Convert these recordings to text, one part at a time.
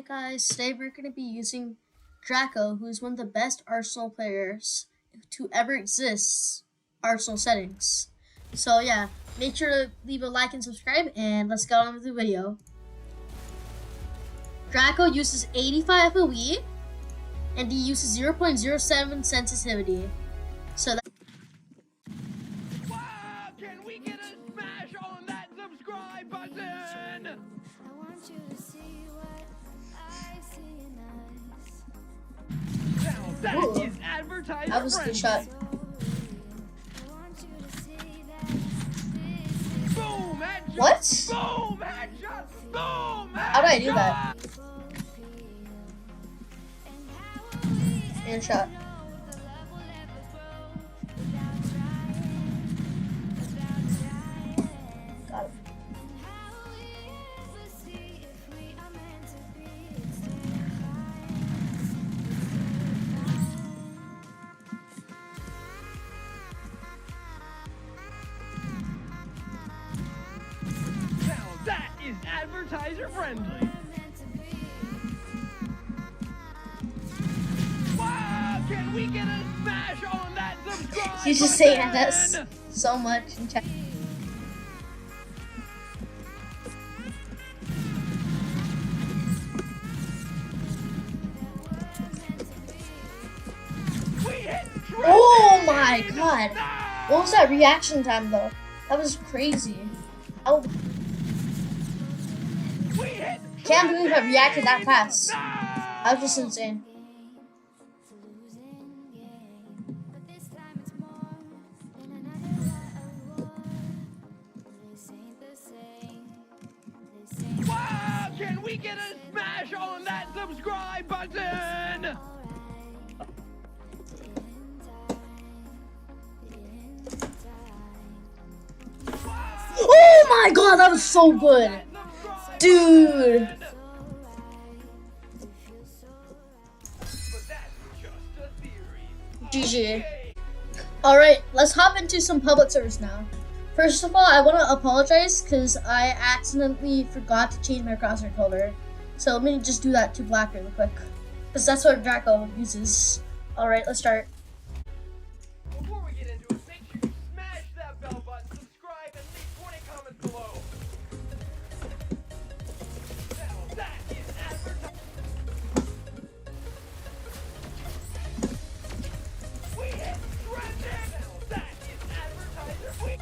Hey guys, today we're going to be using Dracoo, who is one of the best Arsenal players to ever exist, Arsenal settings. So yeah, make sure to leave a like and subscribe, and let's get on with the video. Dracoo uses 85 FOE, and he uses 0.07 sensitivity. So that Wow, can we get a smash on that subscribe button? I want you to see what I see in us. Now that Ooh. is advertiser that was a good shot. I want you to see that this is Boom, headshot. What? Boom, headshot. Boom, headshot. How did I do that? people feel. And how will we And shot. know the love will ever grow without trying, without trying? Got it. And how will we ever see if we are meant to be? It's terrifying. Now that is advertiser friendly. Wow, can we get a smash on that subscribe You just button? saying this so much in chat. We hit Oh my trending. god! No! What was that reaction time though? That was crazy. Oh, We hit can't believe I reacted that fast. No! That was just insane. It's a losing game, but this time it's more than another love war. This ain't the same. This ain't Wow, can we get a smash on that subscribe button? alright. In time. Oh my god, that was so good! Dude! But that's just a theory. GG. Alright, let's hop into some public service now. First of all, I want to apologize because I accidentally forgot to change my crosshair color. So let me just do that to black really quick. Because that's what Dracoo uses. Alright, let's start. Before we get into it, make sure you smash that bell button, subscribe, and leave 20 comments below. Now that is advertising. We hit trending. Now that is advertiser.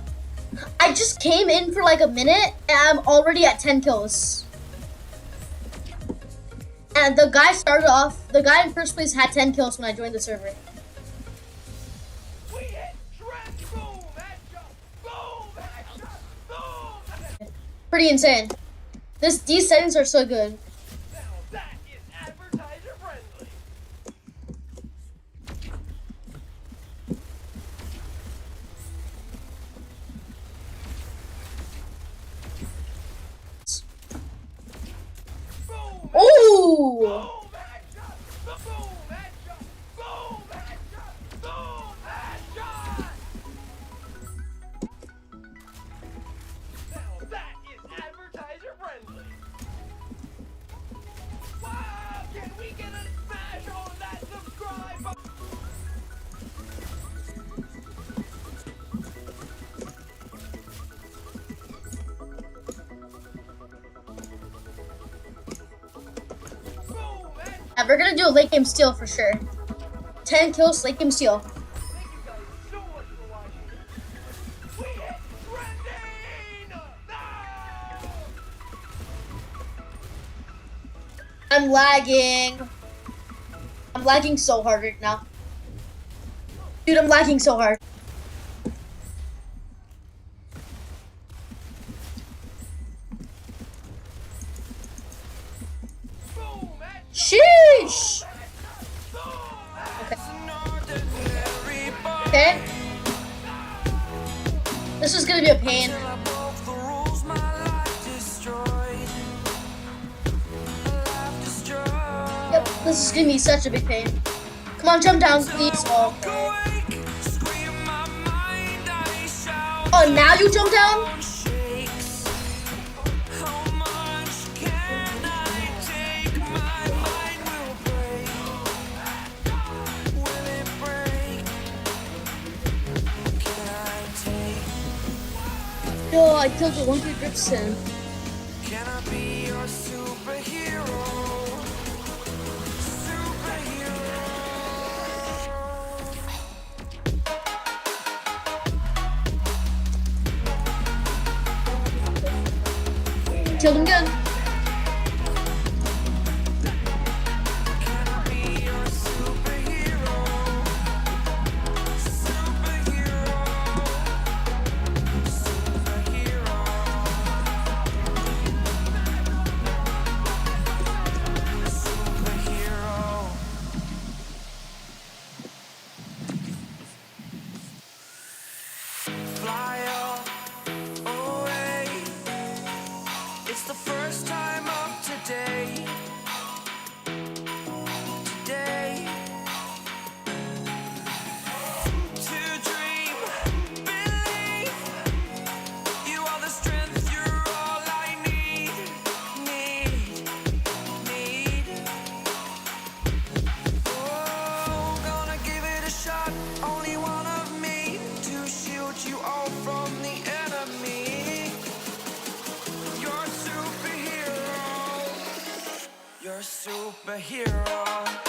I just came in for like a minute and I'm already at 10 kills. And the guy in first place had 10 kills when I joined the server. We hit trend. Boom, headshot. Boom, headshot. Boom, headshot. Pretty insane. These settings are so good. Now that is advertiser friendly. Boom, Ooh! boom, headshot. Boom, headshot. Boom, headshot. Boom, headshot. Now that is advertiser friendly. Wow, can we get a smash on that subscribe button? Boom, headshot. Yeah, we're gonna do a late game steal for sure. 10 kills, late game steal. Thank you guys so much for watching. We hit trending! No! I'm lagging. I'm lagging so hard right now. Dude, I'm lagging so hard. Boom, headshot. Sheesh! Boom, Okay. This is gonna be a pain. Yep, this is gonna be such a big pain. Come on, jump down, please. Okay. Oh, now you jump down? I killed the one Dripson. Can I be your superhero? Killed him again. Fly away. It's the first time of today. To dream, believe. You are the strength, you're all I need. Oh, gonna give it a shot. Only one of me to shield you all from the enemy. You're a superhero. You're a superhero.